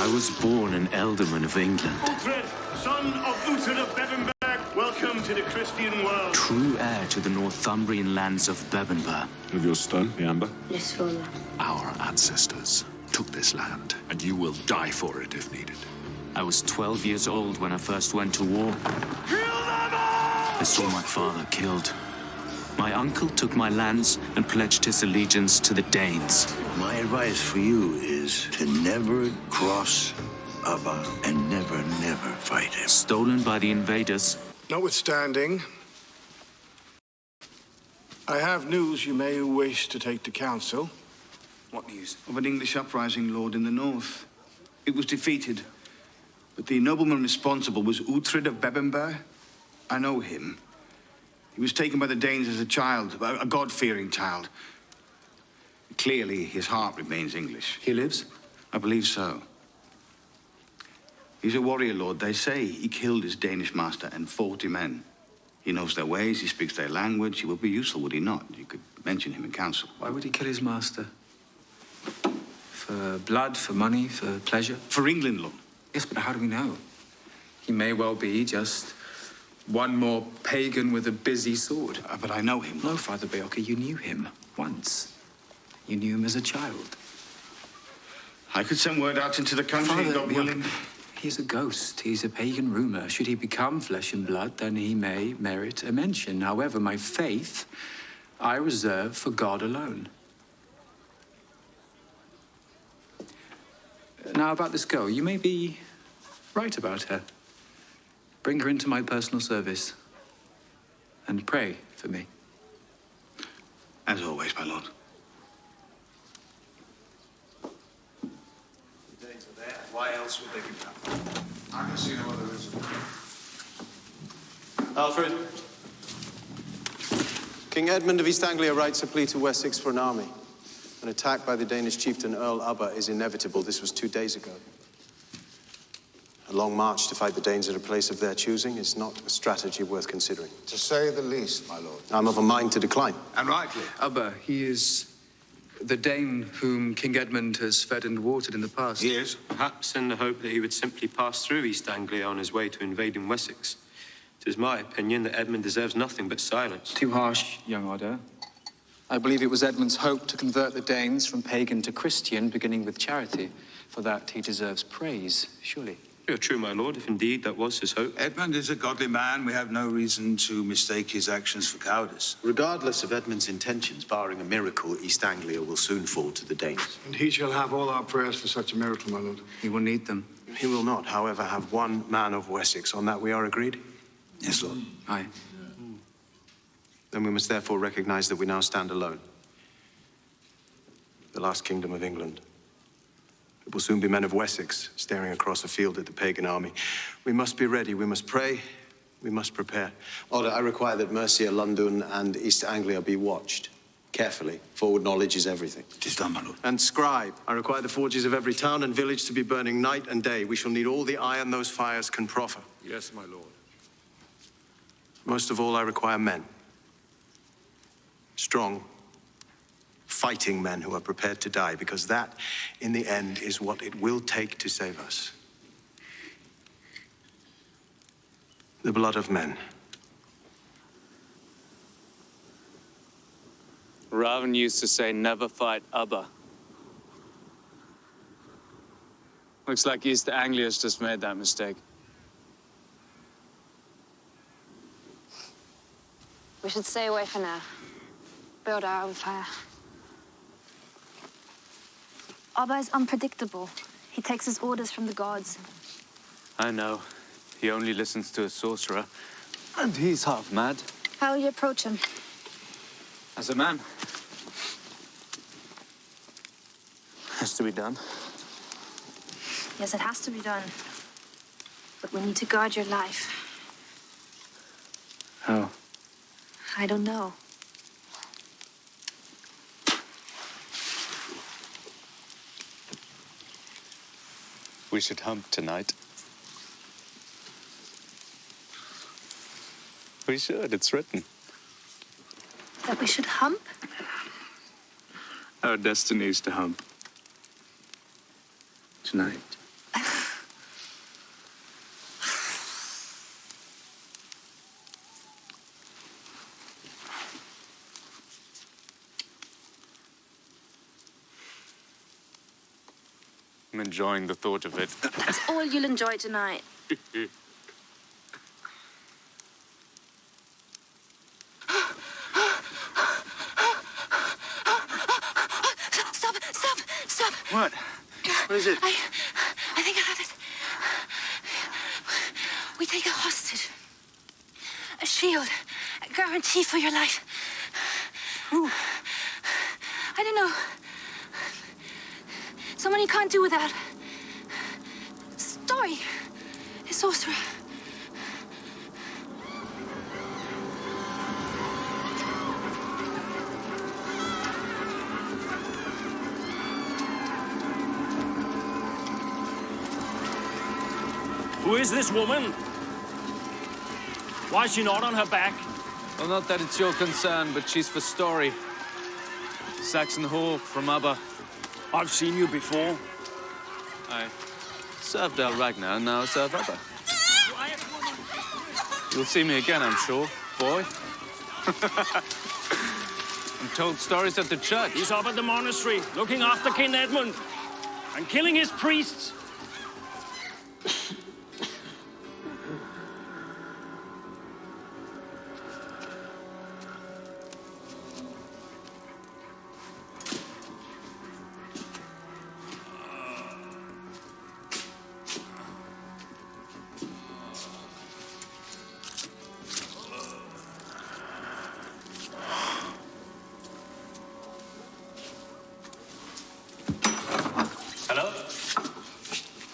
I was born an ealdorman of England. Uhtred, son of Uhtred of Bebbanburg, welcome to the Christian world. True heir to the Northumbrian lands of Bebbanburg. Of your stone, the amber? Yes, Father. Our ancestors took this land, and you will die for it if needed. I was 12 years old when I first went to war. Kill them all! I saw my father killed. My uncle took my lands and pledged his allegiance to the Danes. My advice for you is to never cross Abba and never fight him. Stolen by the invaders. Notwithstanding, I have news you may wish to take to council. What news? Of an English uprising, Lord, in the north. It was defeated, but the nobleman responsible was Uhtred of Bebbanburg. I know him. He was taken by the Danes as a child, a God-fearing child. Clearly, his heart remains English. He lives? I believe so. He's a warrior, Lord. They say he killed his Danish master and 40 men. He knows their ways, he speaks their language. He would be useful, would he not? You could mention him in council. Why would he kill his master? For blood, for money, for pleasure? For England, Lord. Yes, but how do we know? He may well be just one more pagan with a busy sword. But I know him. No, Father Baiocchi, you knew him once. You knew him as a child. I could send word out into the country, Father God willing. He's a ghost. He's a pagan rumor. Should he become flesh and blood, then he may merit a mention. However, my faith I reserve for God alone. Now, about this girl, you may be right about her. Bring her into my personal service and pray for me. As always, my lord. The Danes are there. Why else would they be back? I can see no other reason. Alfred. King Edmund of East Anglia writes a plea to Wessex for an army. An attack by the Danish chieftain Earl Ubba is inevitable. This was 2 days ago. A long march to fight the Danes at a place of their choosing is not a strategy worth considering. To say the least, my lord. I'm of a mind to decline. And rightly. Ubba, he is the Dane whom King Edmund has fed and watered in the past. He is. Perhaps in the hope that he would simply pass through East Anglia on his way to invading Wessex. It is my opinion that Edmund deserves nothing but silence. Too harsh, young Odo. I believe it was Edmund's hope to convert the Danes from pagan to Christian, beginning with charity. For that, he deserves praise, surely. You're true, my lord, if indeed that was his hope. Edmund is a godly man. We have no reason to mistake his actions for cowardice. Regardless of Edmund's intentions, barring a miracle, East Anglia will soon fall to the Danes. And he shall have all our prayers for such a miracle, my lord. He will need them. He will not, however, have one man of Wessex. On that we are agreed? Yes, lord. Aye. Then we must therefore recognize that we now stand alone. The last kingdom of England. It will soon be men of Wessex staring across a field at the pagan army. We must be ready, we must pray, we must prepare. Order, I require that Mercia, London, and East Anglia be watched carefully. Forward knowledge is everything. It is done, my lord. And scribe, I require the forges of every town and village to be burning night and day. We shall need all the iron those fires can proffer. Yes, my lord. Most of all, I require men. Strong, fighting men who are prepared to die, because that, in the end, is what it will take to save us. The blood of men. Raven used to say, never fight Ubba. Looks like East Anglia's just made that mistake. We should stay away for now. Build our own fire. Abba is unpredictable. He takes his orders from the gods. I know. He only listens to a sorcerer. And he's half mad. How will you approach him? As a man. Has to be done. Yes, it has to be done. But we need to guard your life. How? I don't know. We should hump tonight. We should, it's written. That we should hump? Our destiny is to hump. Tonight. I'm enjoying the thought of it. That's all you'll enjoy tonight. Stop! What? What is it? I think I have it. We take a hostage. A shield. A guarantee for your life. Who? I don't know. Someone you can't do without. Story. A sorcerer. Who is this woman? Why is she not on her back? Well, not that it's your concern, but she's for Story. Saxon whore from ABBA. I've seen you before. I served Al Ragnar, and now serve ABBA. You'll see me again, I'm sure, boy. I'm told stories at the church. He's up at the monastery, looking after King Edmund and killing his priests.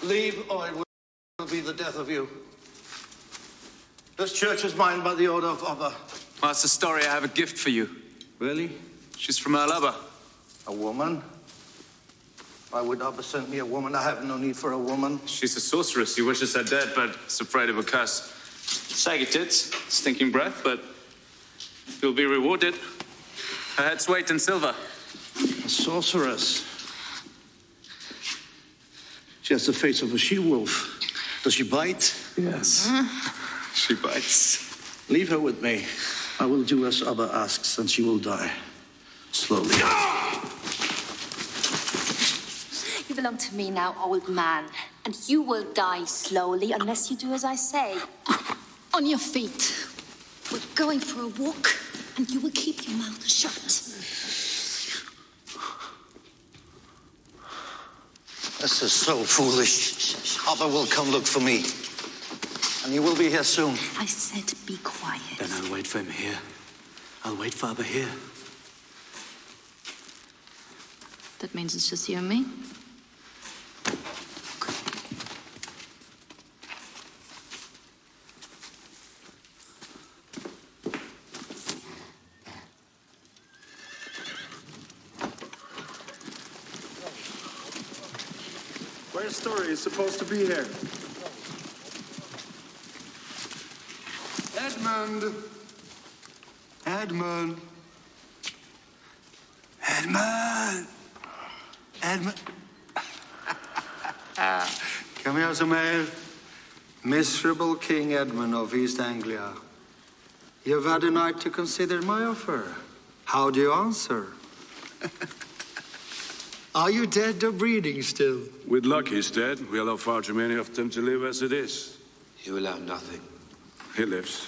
Leave, or it will be the death of you. This church is mine by the order of Abba. Master Story, I have a gift for you. Really? She's from Earl Abba. A woman? Why would Abba send me a woman? I have no need for a woman. She's a sorceress. He wishes her dead, but is afraid of a curse. Saggy tits, stinking breath, but you'll be rewarded. Her head's weight in silver. A sorceress? She has the face of a she-wolf. Does she bite? Yes. She bites. Leave her with me. I will do as Abba asks, and she will die. Slowly. You belong to me now, old man. And you will die slowly unless you do as I say. On your feet. We're going for a walk, and you will keep your mouth shut. This is so foolish. Abba will come look for me. And he will be here soon. I said be quiet. Then I'll wait for him here. I'll wait for Abba here. That means it's just you and me? Where's Story? He's supposed to be here. Edmund! Edmund! Edmund! Edmund! Come here, Samael. Miserable King Edmund of East Anglia. You've had a night to consider my offer. How do you answer? Are you dead or breathing still? With luck, he's dead. We allow far too many of them to live as it is. You allow nothing. He lives.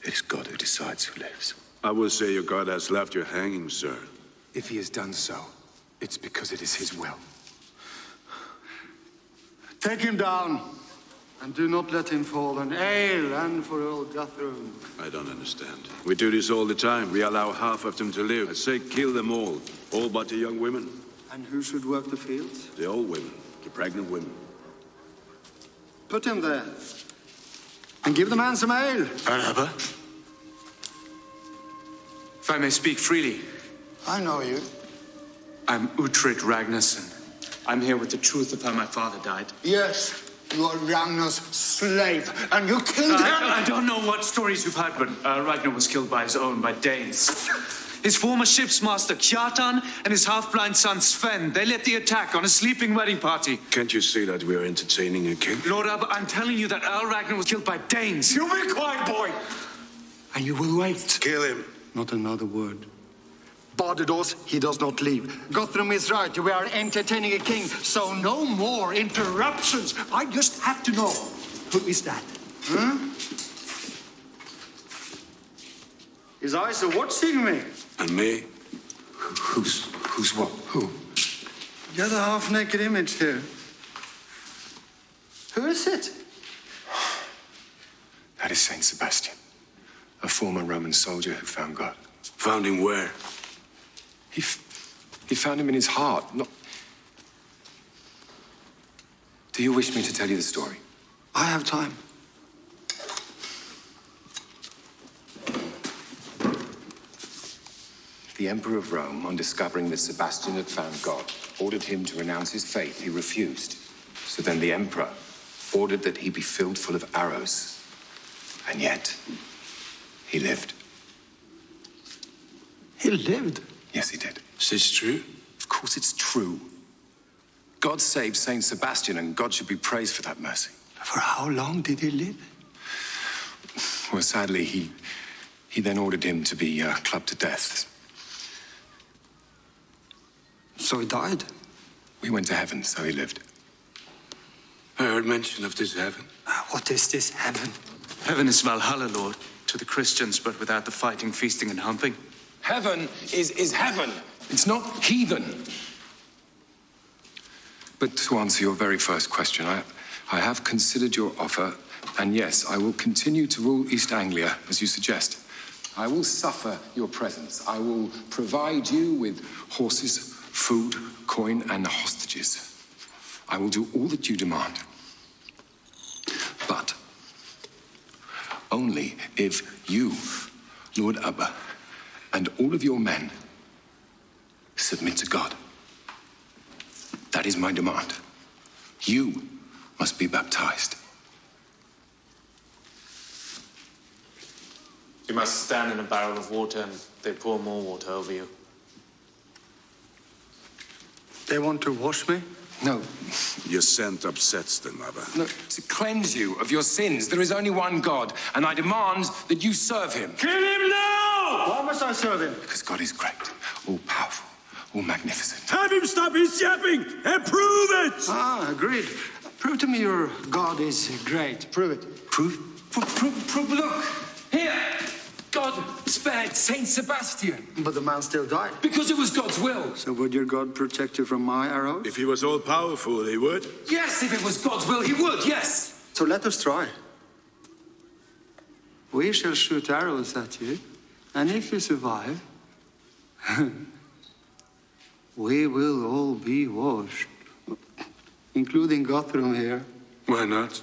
It's God who decides who lives. I will say your God has left you hanging, sir. If he has done so, it's because it is his will. Take him down, and do not let him fall an ale and for old Guthrum. I don't understand. We do this all the time. We allow half of them to live. I say kill them all but the young women. And who should work the fields? The old women, the pregnant women. Put him there. And give the man some ale. Abba? If I may speak freely. I know you. I'm Uhtred Ragnarsson. I'm here with the truth of how my father died. Yes, you are Ragnar's slave, and you killed him. I don't know what stories you've heard, but Ragnar was killed by his own, by Danes. His former ship's master, Kjartan, and his half-blind son, Sven, they led the attack on a sleeping wedding party. Can't you see that we are entertaining a king? Lord Abba, I'm telling you that Earl Ragnar was killed by Danes. You be quiet, boy. And you will wait. Kill him. Not another word. Bar the doors, he does not leave. Guthrum is right. We are entertaining a king, so no more interruptions. I just have to know, who is that? Huh? His eyes are watching me. And me? Who's what? Who? The other half-naked image here. Who is it? That is Saint Sebastian, a former Roman soldier who found God. Found him where? He found him in his heart. Not... Do you wish me to tell you the story? I have time. The Emperor of Rome, on discovering that Sebastian had found God, ordered him to renounce his faith. He refused. So then the Emperor ordered that he be filled full of arrows. And yet, he lived. He lived? Yes, he did. Is this true? Of course it's true. God saved Saint Sebastian, and God should be praised for that mercy. For how long did he live? Well, sadly, he then ordered him to be clubbed to death. So he died? We went to heaven, so he lived. I heard mention of this heaven. What is this heaven? Heaven is Valhalla, Lord, to the Christians, but without the fighting, feasting, and humping. Heaven is heaven. It's not heathen. But to answer your very first question, I have considered your offer, and yes, I will continue to rule East Anglia, as you suggest. I will suffer your presence. I will provide you with horses, food, coin, and hostages. I will do all that you demand. But only if you, Lord Abba, and all of your men submit to God. That is my demand. You must be baptized. You must stand in a barrel of water and they pour more water over you. They want to wash me? No. Your scent upsets them, Abba. No, to cleanse you of your sins. There is only one God, and I demand that you serve him. Kill him now! Why must I serve him? Because God is great, all-powerful, all-magnificent. Have him stop his yapping and prove it! Ah, agreed. Prove to me your God is great. Prove it. Prove? Look! Here! God spared Saint Sebastian. But the man still died. Because it was God's will. So would your God protect you from my arrows? If he was all-powerful, he would. Yes, if it was God's will, he would, yes. So let us try. We shall shoot arrows at you, and if you survive, we will all be washed, including Guthrum here. Why not?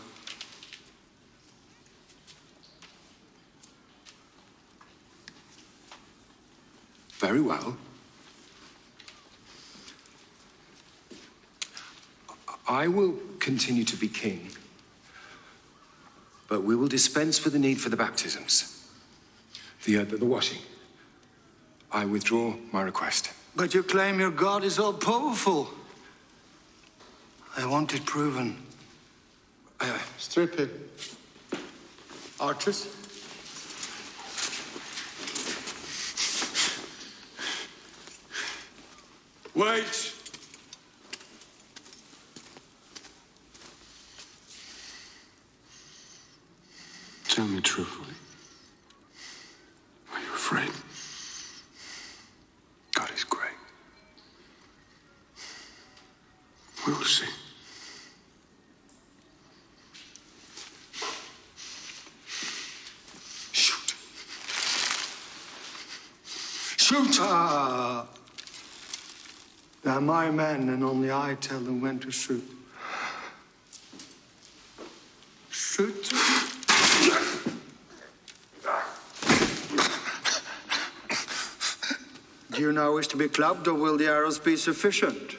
Very well. I will continue to be king, but we will dispense with the need for the baptisms, the washing. I withdraw my request. But you claim your God is all-powerful. I want it proven. Strip him. Archers? Wait! Tell me truthfully. Are you afraid? God is great. We will see. Shoot. Shoot! They're my men, and only I tell them when to shoot. Shoot. Do you now wish to be clubbed, or will the arrows be sufficient?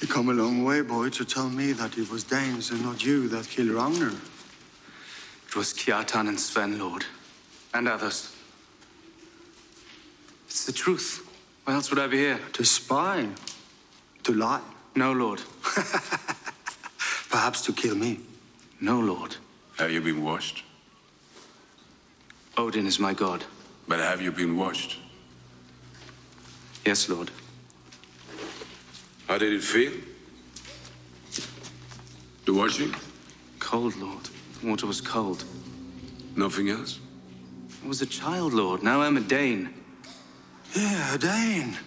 You come a long way, boy, to tell me that it was Danes and not you that killed Ragnar. It was Kjartan and Sven, Lord, and others. It's the truth. Why else would I be here? To spy? To lie? No, Lord. Perhaps to kill me? No, Lord. Have you been washed? Odin is my god. But have you been watched? Yes, Lord. How did it feel? The watching? Cold, Lord. The water was cold. Nothing else? I was a child, Lord. Now I'm a Dane. Yeah, a Dane.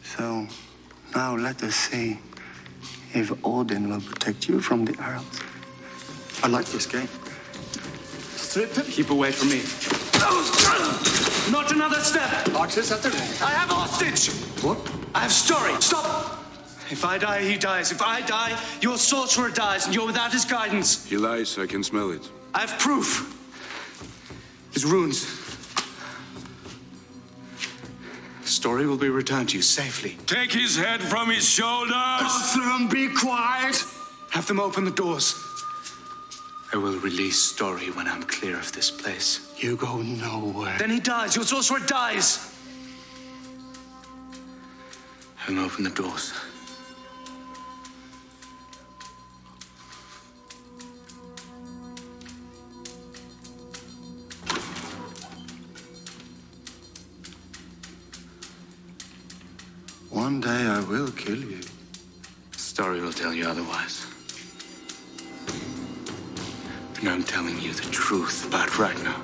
So, now let us see if Odin will protect you from the arrows. I like this game. Strip him. Keep away from me. Not another step. Archers at the ready. I have a hostage. What? I have story. Stop. If I die, he dies. If I die, your sorcerer dies, and you're without his guidance. He lies, I can smell it. I have proof. His runes. Story will be returned to you safely. Take his head from his shoulders! Guthrum, be quiet! Have them open the doors. I will release Story when I'm clear of this place. You go nowhere. Then he dies. Your sorcerer dies. And open the doors. One day I will kill you. Story will tell you otherwise. And I'm telling you the truth about Ragnar.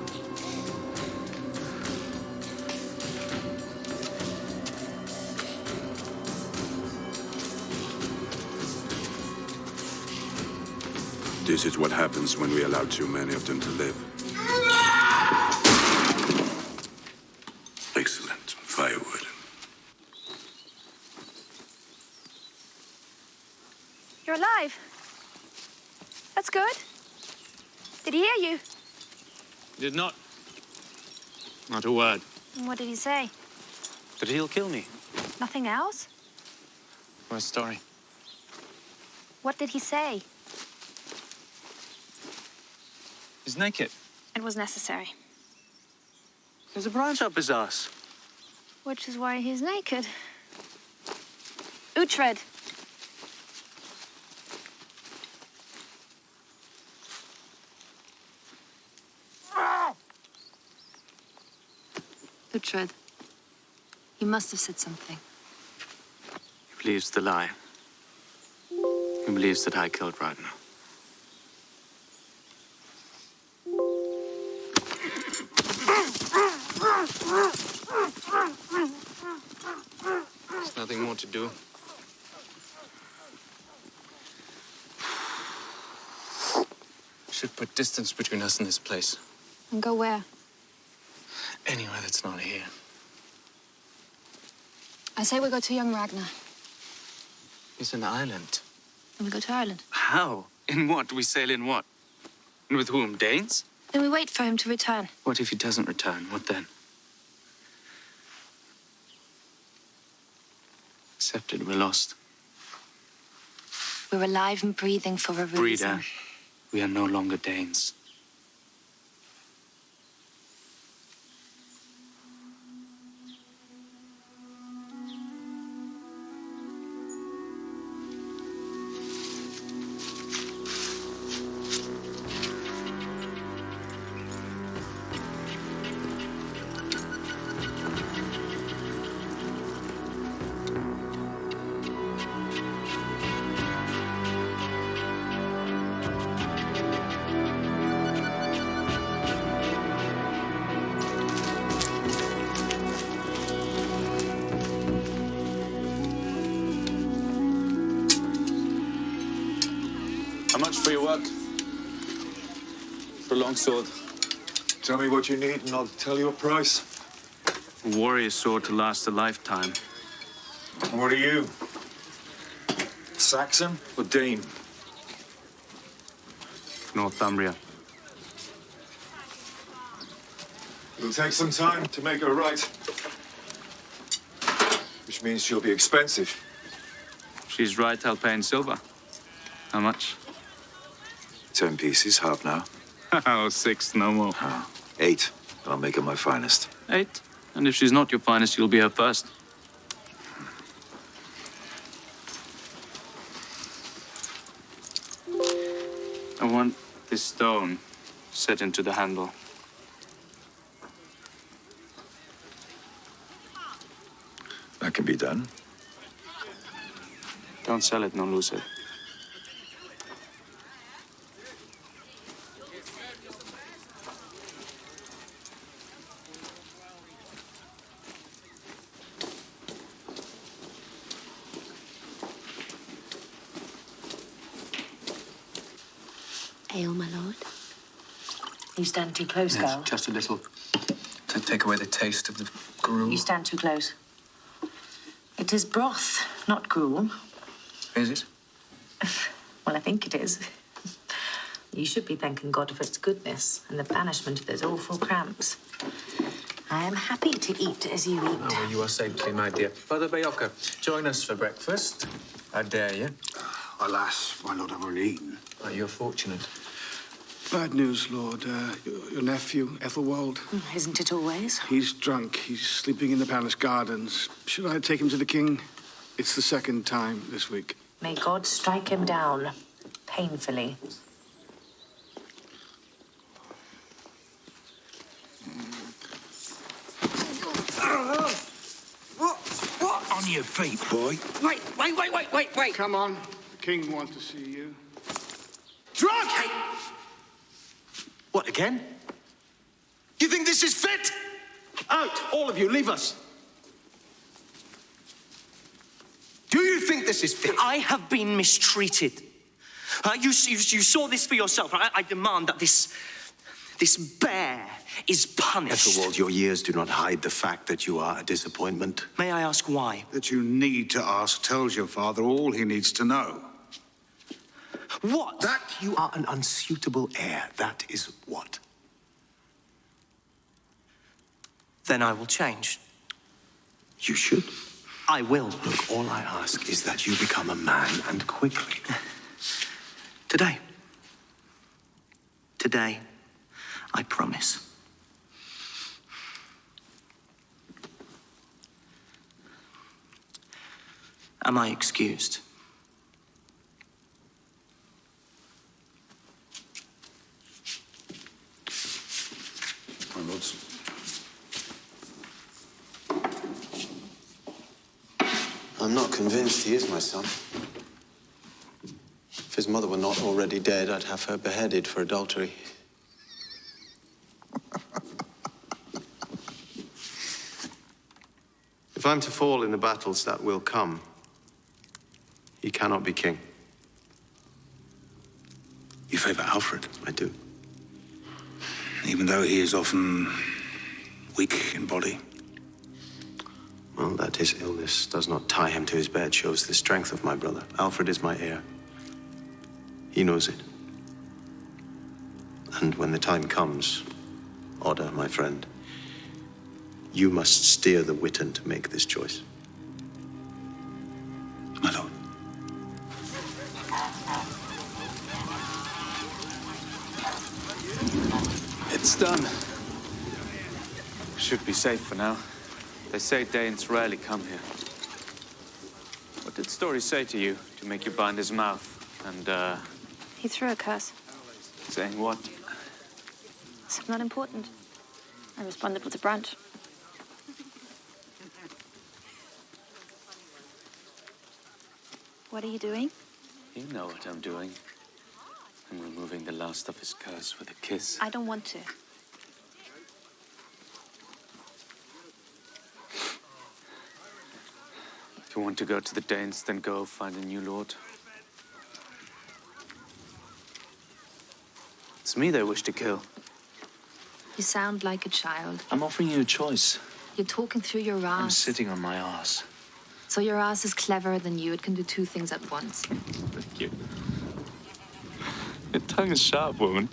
This is what happens when we allow too many of them to live. Excellent. Firewood. You're alive. That's good. Did he hear you? He did not. Not a word. And what did he say? But he'll kill me. Nothing else? Where's Story? What did he say? He's naked. It was necessary. There's a branch up his ass. Which is why he's naked. Uhtred. Uhtred, you must have said something. He believes the lie. He believes that I killed Ragnar. There's nothing more to do. We should put distance between us and this place. And go where? Anywhere that's not here. I say we go to young Ragnar. He's an island. And we go to Ireland. How? In what? We sail in what? And with whom? Danes? Then we wait for him to return. What if he doesn't return? What then? Accepted, we're lost. We're alive and breathing for a reason. Breeder, we are no longer Danes. How much for your work? For a long sword. Tell me what you need and I'll tell you a price. A warrior sword to last a lifetime. And what are you? Saxon or Dane? Northumbria. It'll take some time to make her right. Which means she'll be expensive. She's right, I'll pay in silver. How much? 10 pieces, half now. Oh, 6, no more. 8. I'll make her my finest. 8? And if she's not your finest, you'll be her first. I want this stone set into the handle. That can be done. Don't sell it, no lose it. Ale, my lord. You stand too close, Yes, girl. just a little. To take away the taste of the gruel. You stand too close. It is broth, not gruel. Is it? Well, I think it is. You should be thanking God for its goodness and the banishment of those awful cramps. I am happy to eat as you eat. Oh, well, you are safely, my dear. Father Bayocca, join us for breakfast. I dare you. Alas, my lord, I've already eaten. Oh, you're fortunate. Bad news, Lord. Your nephew, Ethelwald. Isn't it always? He's drunk. He's sleeping in the palace gardens. Should I take him to the king? It's the second time this week. May God strike him down painfully. On your feet, boy. Wait. Come on. The king wants to see you. Drunk! What, again? You think this is fit? Out! All of you, leave us! Do you think this is fit? I have been mistreated. You saw this for yourself. I demand that this bear is punished. Ethelwald, your years do not hide the fact that you are a disappointment. May I ask why? That you need to ask tells your father all he needs to know. What? That you are an unsuitable heir. That is what. Then I will change. You should. I will. Look, all I ask is that you become a man, and quickly. Today. Today, I promise. Am I excused? My lords. I'm not convinced he is my son. If his mother were not already dead, I'd have her beheaded for adultery. If I'm to fall in the battles that will come, he cannot be king. You favor Alfred? I do. Even though he is often weak in body. Well, that his illness does not tie him to his bed shows the strength of my brother. Alfred is my heir. He knows it. And when the time comes, Oda, my friend, you must steer the Witan to make this choice. My lord. It's done. Should be safe for now. They say Danes rarely come here. What did Story say to you to make you bind his mouth? And, He threw a curse. saying what? It's not important. I responded with a branch. What are you doing? You know what I'm doing. I'm removing the last of his curse with a kiss. I don't want to. If you want to go to the Danes, then go find a new lord. It's me they wish to kill. You sound like a child. I'm offering you a choice. You're talking through your ass. I'm sitting on my ass. So your ass is cleverer than you. It can do two things at once. Thank you. Your tongue is sharp, woman.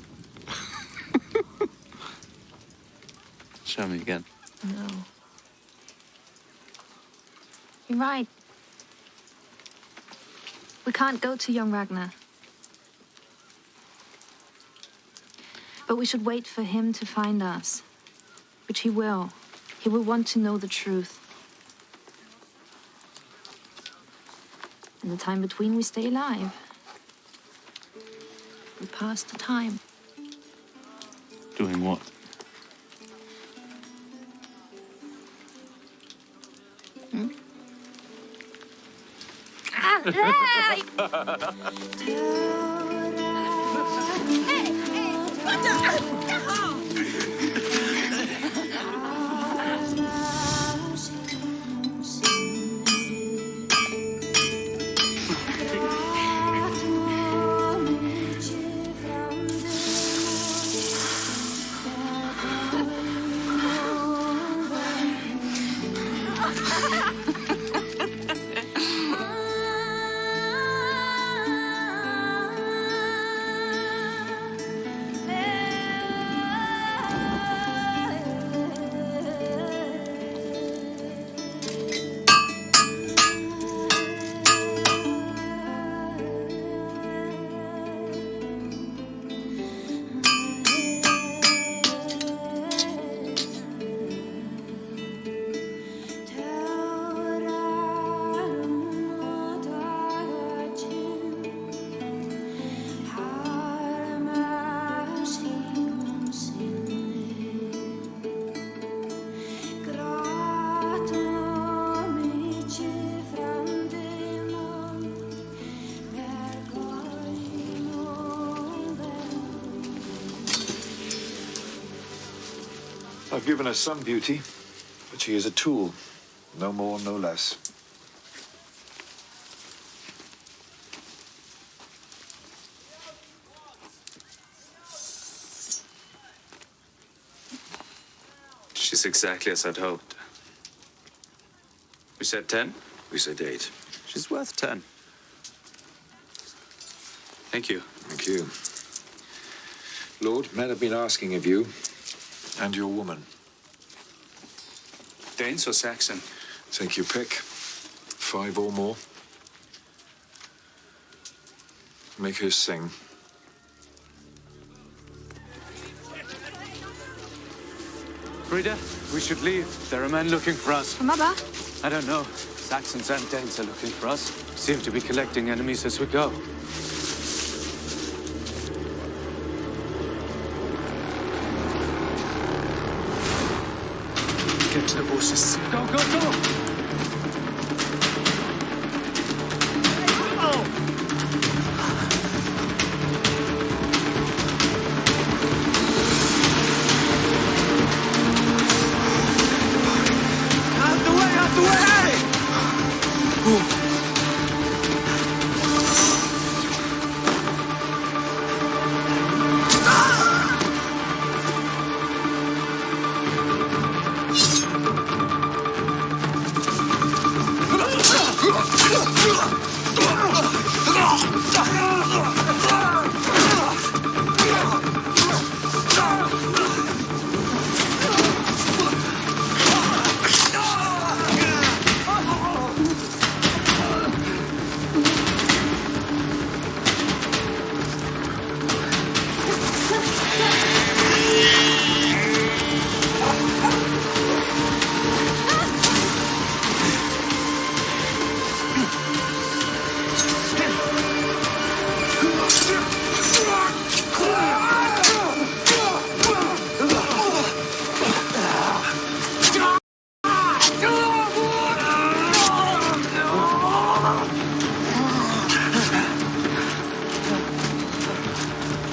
Show me again. No. You're right. We can't go to young Ragnar. But we should wait for him to find us. Which he will. He will want to know the truth. In the time between, we stay alive. we pass the time. Doing what? Hmm? I've given her some beauty, but she is a tool. No more, no less. She's exactly as I'd hoped. We said 10? We said 8. She's worth 10. Thank you. Thank you. Lord, men have been asking of you and your woman. Danes or Saxon? Take your pick. 5 or more. Make her sing. Frida, we should leave. There are men looking for us. Mother? I don't know. Saxons and Danes are looking for us. Seem to be collecting enemies as we go. Get to the bushes. Go, go, go!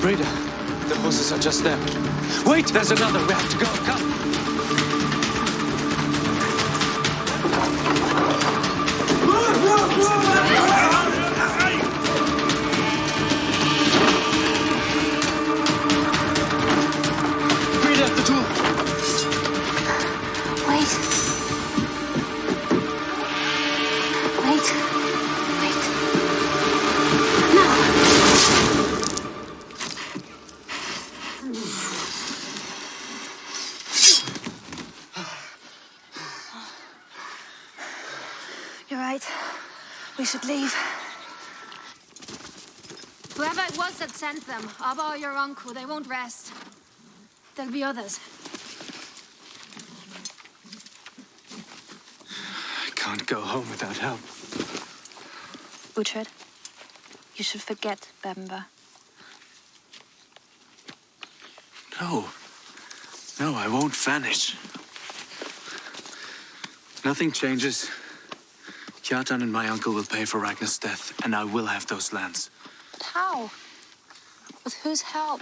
Frida, the horses are just there. Wait, there's another. We have to go. Come. Frida, at the door. Wait. Wait. You're right. We should leave. Whoever it was that sent them, Abba or your uncle, they won't rest. There'll be others. I can't go home without help. Uhtred, you should forget Bebember. No. No, I won't vanish. Nothing changes. Kjartan and my uncle will pay for Ragnar's death, and I will have those lands. But how? With whose help?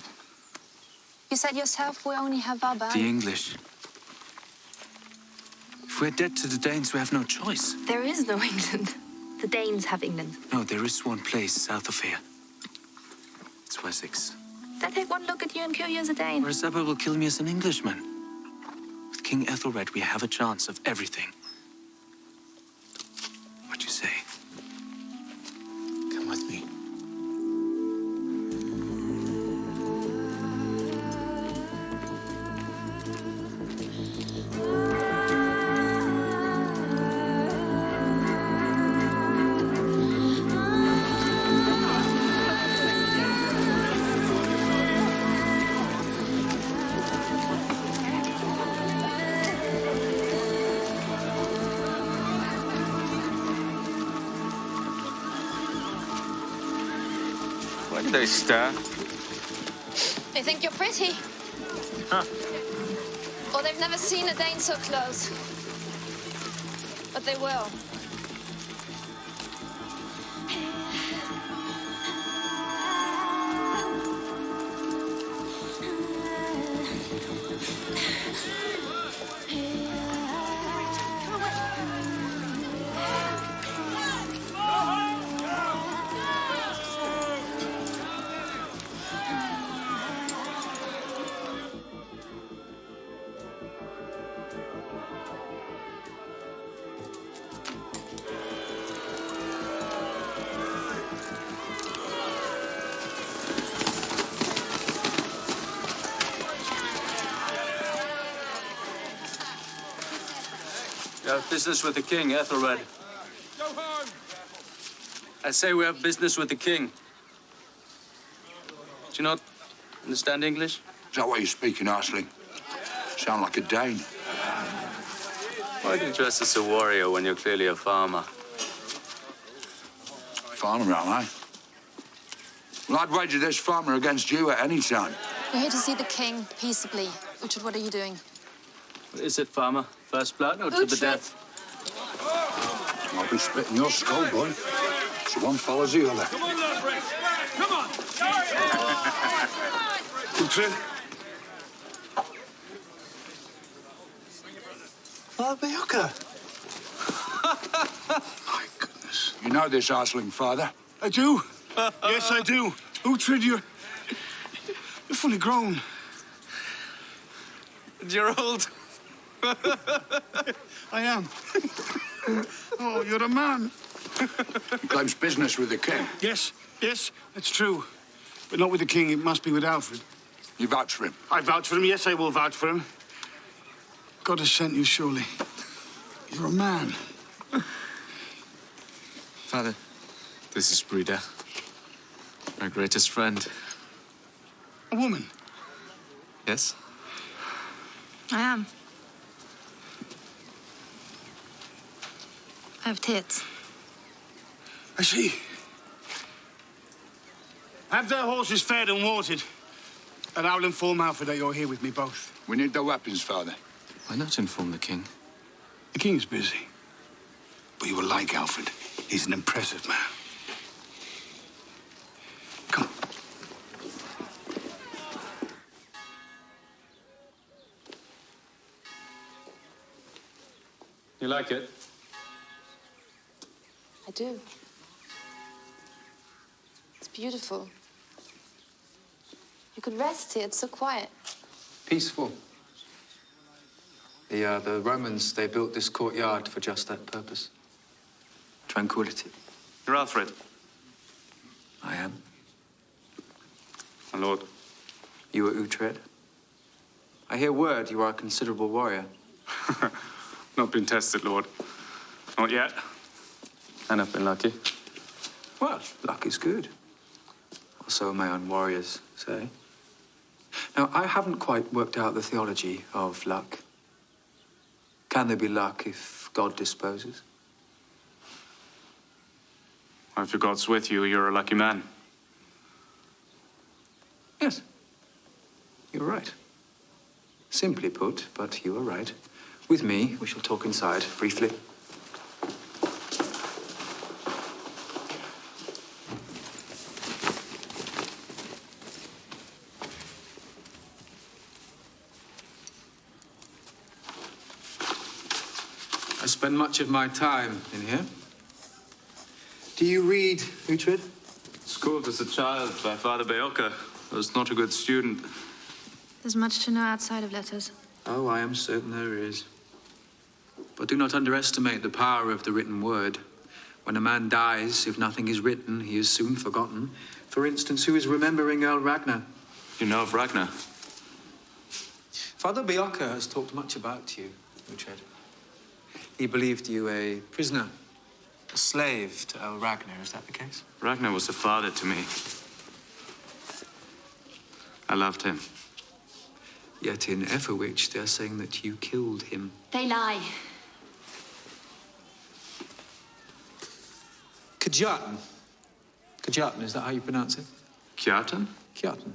You said yourself we only have our band. The English. If we're dead to the Danes, we have no choice. There is no England. The Danes have England. No, there is one place south of here. It's Wessex. They take one look at you and kill you as a Dane. Whereas Ebba will kill me as an Englishman. With King Ethelred, we have a chance of everything. What do you say? Come with me. Why do they stare? They think you're pretty. Huh. Or they've never seen a Dane so close. But they will. We have business with the king, Ethelred. Go home! I say we have business with the king. Do you not understand English? Is that what you're speaking, Arsling? Sound like a Dane. Why do you dress as a warrior when you're clearly a farmer? Farmer, am I? Well, I'd wager this farmer against you at any time. We're here to see the king peaceably. Uhtred, what are you doing? What is it, farmer? First blood or to the Uhtred. death? I'll be spitting your skull, boy. So one follows the other. Come on, lad, Rex! Come on! Uhtred. My goodness. You know this Arsling, father? I do. Yes, I do. Uhtred, you're fully grown. And you're old. I am. Oh, you're a man. He claims business with the king. Yes, yes, that's true. But not with the king, it must be with Alfred. You vouch for him? I vouch for him, yes, I will vouch for him. God has sent you, surely. You're a man. Father, this is Brida, my greatest friend. A woman? Yes? I am. I have tits. I see. Have their horses fed and watered. And I'll inform Alfred that you're here with me both. We need the weapons, father. Why not inform the king? The king is busy. But you will like Alfred. He's an impressive man. Come. You like it? I do. It's beautiful. You could rest here. It's so quiet. Peaceful. The Romans, they built this courtyard for just that purpose. Tranquility. You're Alfred. I am. My lord. You are Uhtred. I hear word you are a considerable warrior. Not been tested, lord. Not yet. And I've been lucky. Well, luck is good. Or so my own warriors say. Now, I haven't quite worked out the theology of luck. Can there be luck if God disposes? Well, if your God's with you, you're a lucky man. Yes. You're right. Simply put, but you are right. With me, we shall talk inside, briefly. I spend much of my time in here. Do you read, Uhtred? Schooled as a child by Father Beocca. I was not a good student. There's much to know outside of letters. Oh, I am certain there is. But do not underestimate the power of the written word. When a man dies, if nothing is written, he is soon forgotten. For instance, who is remembering Earl Ragnar? You know of Ragnar? Father Beocca has talked much about you, Uhtred. He believed you a prisoner, a slave to Earl Ragnar. Is that the case? Ragnar was a father to me. I loved him. Yet in Etherwich, they're saying that you killed him. They lie. Kjartan. Kjartan, is that how you pronounce it? Kjartan? Kjartan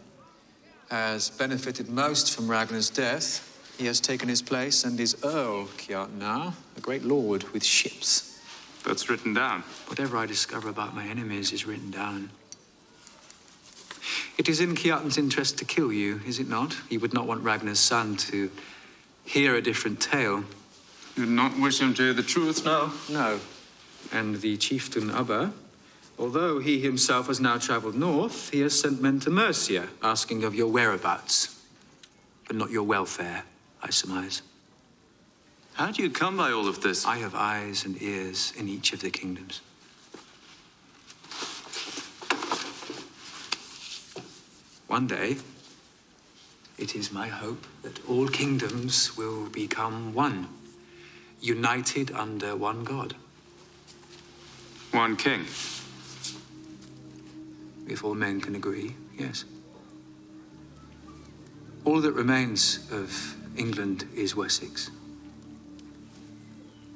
has benefited most from Ragnar's death. He has taken his place and is Earl Kjartan now, a great lord with ships. That's written down. Whatever I discover about my enemies is written down. It is in Kjartan's interest to kill you, is it not? He would not want Ragnar's son to hear a different tale. You would not wish him to hear the truth, no? No. And the chieftain Ubba, although he himself has now travelled north, he has sent men to Mercia, asking of your whereabouts, but not your welfare, I surmise. How do you come by all of this? I have eyes and ears in each of the kingdoms. One day, it is my hope that all kingdoms will become one, united under one God. One king? If all men can agree, yes. All that remains of England is Wessex.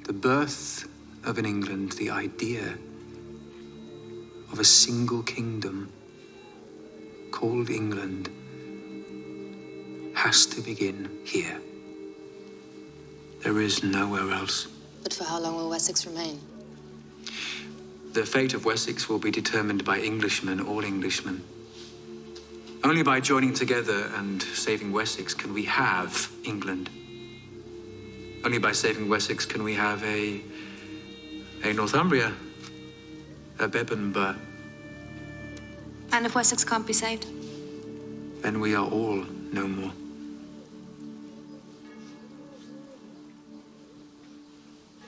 The birth of an England, the idea of a single kingdom called England, has to begin here. There is nowhere else. But for how long will Wessex remain? The fate of Wessex will be determined by Englishmen, all Englishmen. Only by joining together and saving Wessex can we have England. Only by saving Wessex can we have a Northumbria, a Bebbanburg. And if Wessex can't be saved? Then we are all no more.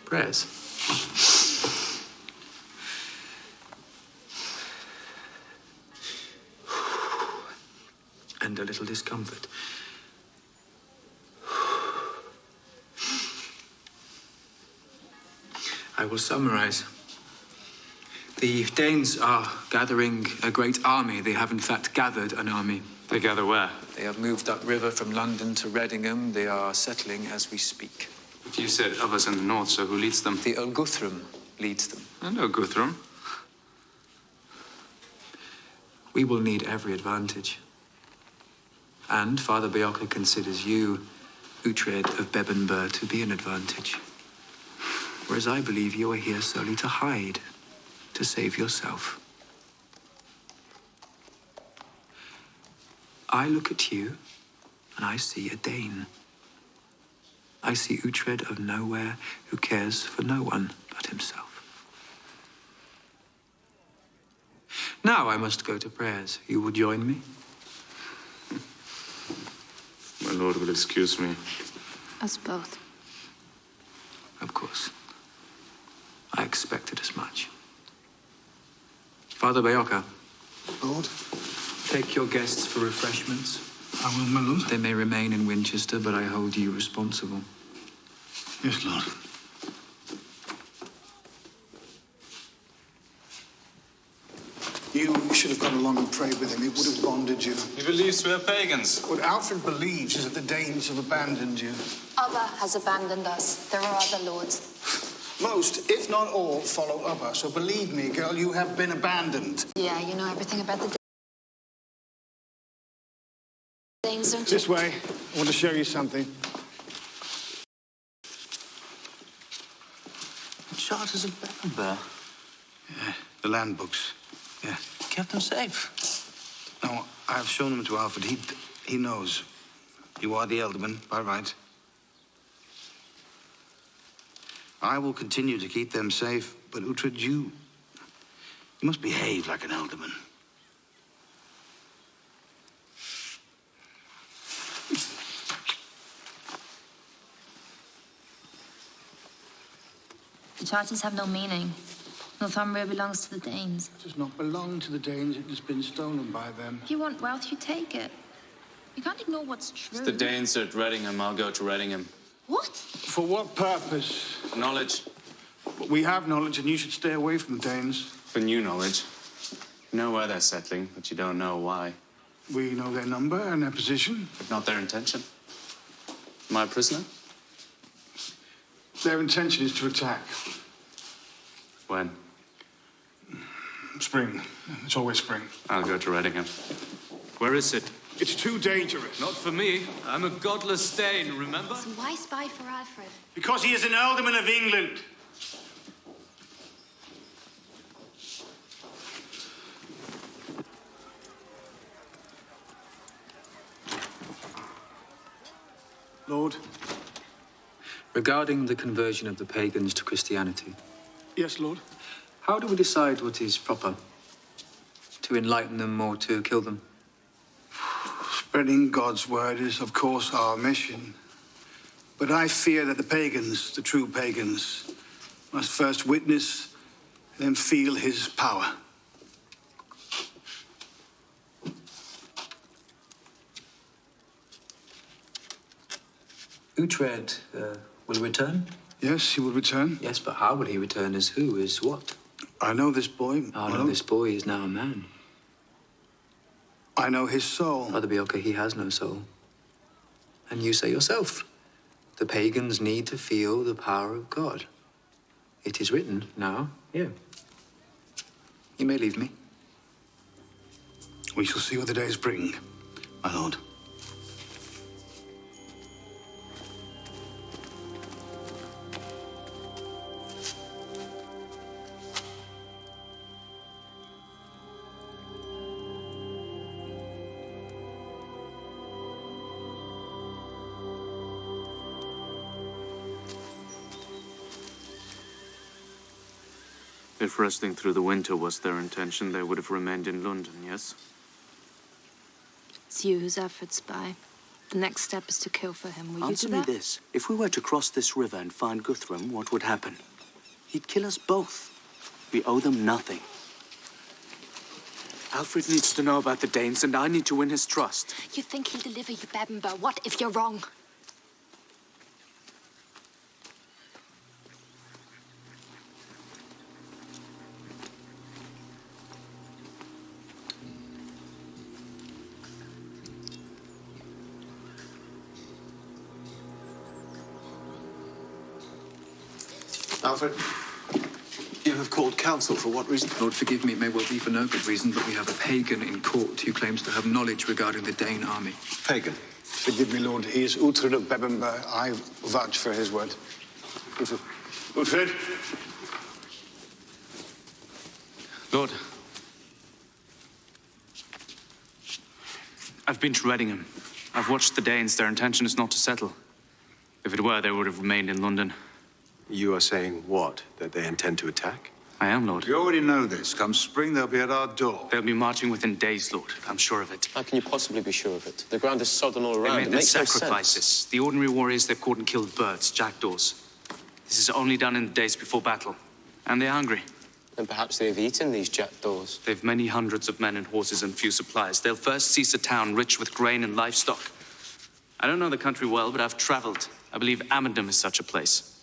Prayers. And a little discomfort. I will summarize. The Danes are gathering a great army. They have, in fact, gathered an army. They gather where? They have moved upriver from London to Readingham. They are settling as we speak. But you said others in the north, so who leads them? The Earl Guthrum leads them. I know Guthrum. We will need every advantage. And Father Beocca considers you, Uhtred of Bebbanburg, to be an advantage. Whereas I believe you are here solely to hide, to save yourself. I look at you, and I see a Dane. I see Uhtred of nowhere who cares for no one but himself. Now I must go to prayers. You will join me? My lord will excuse me. Us both. Of course. I expected as much. Father Beocca. Lord? Take your guests for refreshments. I will, my lord. They may remain in Winchester, but I hold you responsible. Yes, Lord. You should have gone along and prayed with him. It would have bonded you. He believes we are pagans. What Alfred believes is that the Danes have abandoned you. Ubba has abandoned us. There are other lords. Most, if not all, follow Ubba. So believe me, girl, you have been abandoned. Yeah, you know everything about the Danes, don't you? This way. I want to show you something. Charters of Beckenbauer. Yeah, the land books. Yeah. Kept them safe. No, I've shown them to Alfred. He knows. You are the elderman, by right. I will continue to keep them safe, but Uhtred, you must behave like an elderman. The charters have no meaning. Northumbria belongs to the Danes. It does not belong to the Danes. It has been stolen by them. If you want wealth, you take it. You can't ignore what's true. If the Danes are at Readingham, I'll go to Readingham. What? For what purpose? Knowledge. We have knowledge, and you should stay away from the Danes. For new knowledge. You know where they're settling, but you don't know why. We know their number and their position. But not their intention. Am I a prisoner? Their intention is to attack. When? Spring. It's always spring. I'll go to Readingham. Where is it? It's too dangerous. Not for me. I'm a godless Dane, remember? So why spy for Alfred? Because he is an alderman of England. Lord? Regarding the conversion of the pagans to Christianity, Yes, Lord? how do we decide what is proper? To enlighten them or to kill them? Spreading God's word is, of course, our mission. But I fear that the pagans, the true pagans, must first witness, then feel his power. Uhtred will return? Yes, he will return. Yes, but how will he return? As who? As what? I know this boy. I know this boy is now a man. I know his soul. Father Bjorka, he has no soul. And you say yourself, the pagans need to feel the power of God. It is written now, here. You may leave me. We shall see what the days bring, my lord. If resting through the winter was their intention, they would have remained in London, yes? It's you who's Alfred's spy. The next step is to kill for him. Will you Answer do me that? this. If we were to cross this river and find Guthrum, what would happen? He'd kill us both. We owe them nothing. Alfred needs to know about the Danes, and I need to win his trust. You think he'll deliver you, Bebember? What if you're wrong? Alfred, you have called counsel. For what reason? Lord, forgive me, it may well be for no good reason, but we have a pagan in court who claims to have knowledge regarding the Dane army. Pagan. Forgive me, Lord. He is Uhtred of Bebember. I vouch for his word. Uhtred? Lord. I've been to Readingham. I've watched the Danes. Their intention is not to settle. If it were, they would have remained in London. You are saying what? That they intend to attack? I am, Lord. You already know this. Come spring, they'll be at our door. They'll be marching within days, Lord. I'm sure of it. How can you possibly be sure of it? The ground is sodden all around. They made It their makes no sacrifices. sense. The ordinary warriors they've caught and killed birds, jackdaws. This is only done in the days before battle. And they're hungry. And perhaps they've eaten these jackdaws. They've many hundreds of men and horses and few supplies. They'll first seize a town rich with grain and livestock. I don't know the country well, but I've traveled. I believe Amendham is such a place.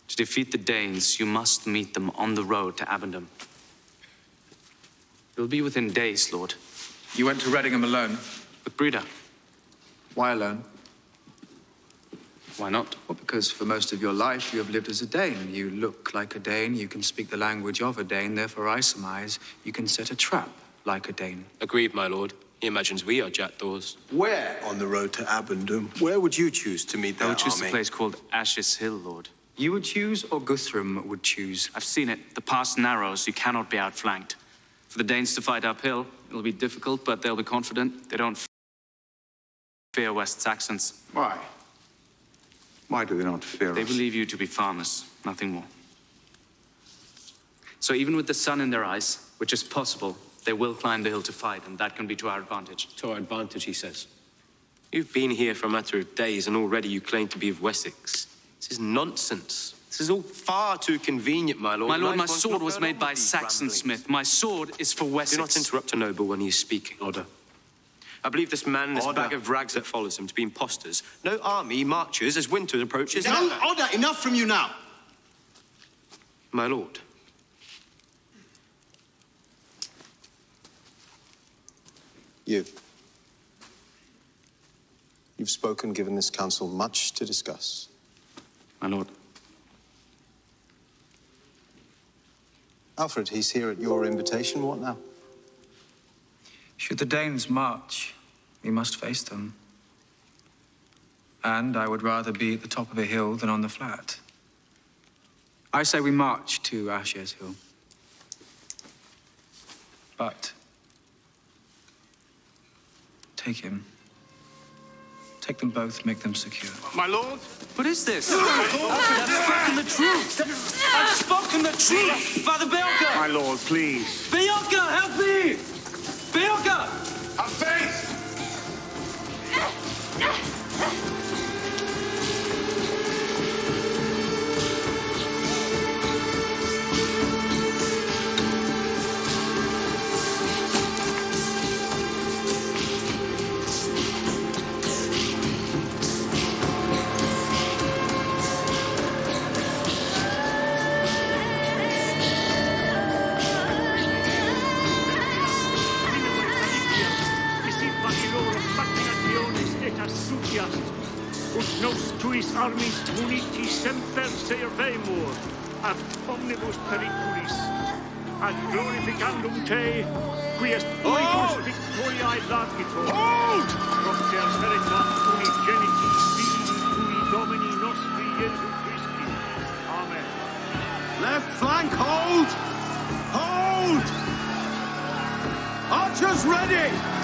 To defeat the Danes, you must meet them on the road to Amendham. It'll be within days, Lord. You went to Readingham alone? With Breda. Why alone? Why not? Well, because for most of your life you have lived as a Dane. You look like a Dane, you can speak the language of a Dane, therefore I surmise you can set a trap like a Dane. Agreed, my lord. He imagines we are jackdaws. Where on the road to Abendum? Where would you choose to meet I their would choose army? a place called Ashes Hill, Lord. You would choose, or Guthrum would choose? I've seen it. The pass narrows. You cannot be outflanked. For the Danes to fight uphill, it'll be difficult, but they'll be confident. They don't fear West Saxons. Why? Why do they not fear They us? believe you to be farmers, nothing more. So even with the sun in their eyes, which is possible, they will climb the hill to fight, and that can be to our advantage. To our advantage, he says. You've been here for a matter of days, and already you claim to be of Wessex. This is nonsense. This is all far too convenient, my lord. My lord, my Life sword was not made by these Saxon ramblings. smith. My sword is for Wessex. Do not interrupt a noble when he is speaking. Order. I believe this man and this Order. bag of rags that follows him to be impostors. No army marches as winter approaches. Down, order! Enough from you now! My lord. You've spoken, given this council much to discuss. My lord. Alfred, he's here at your invitation. What now? Should the Danes march, we must face them. And I would rather be at the top of a hill than on the flat. I say we march to Ashes Hill. But take him. Take them both, make them secure. My lord? What is this? I've spoken the truth! I've spoken the truth! Father Belka! My lord, please. Belka, help me! Belka! Have faith! Ut nos tuis armis muniti semper servemur, ad omnibus periculis, ad glorificandum te, qui est unicus victoriae largitor. Hold! Propter veritas unigenitis Filii tui Domini nostri Iesu Christi. Amen. Left flank, hold! Hold! Archers ready!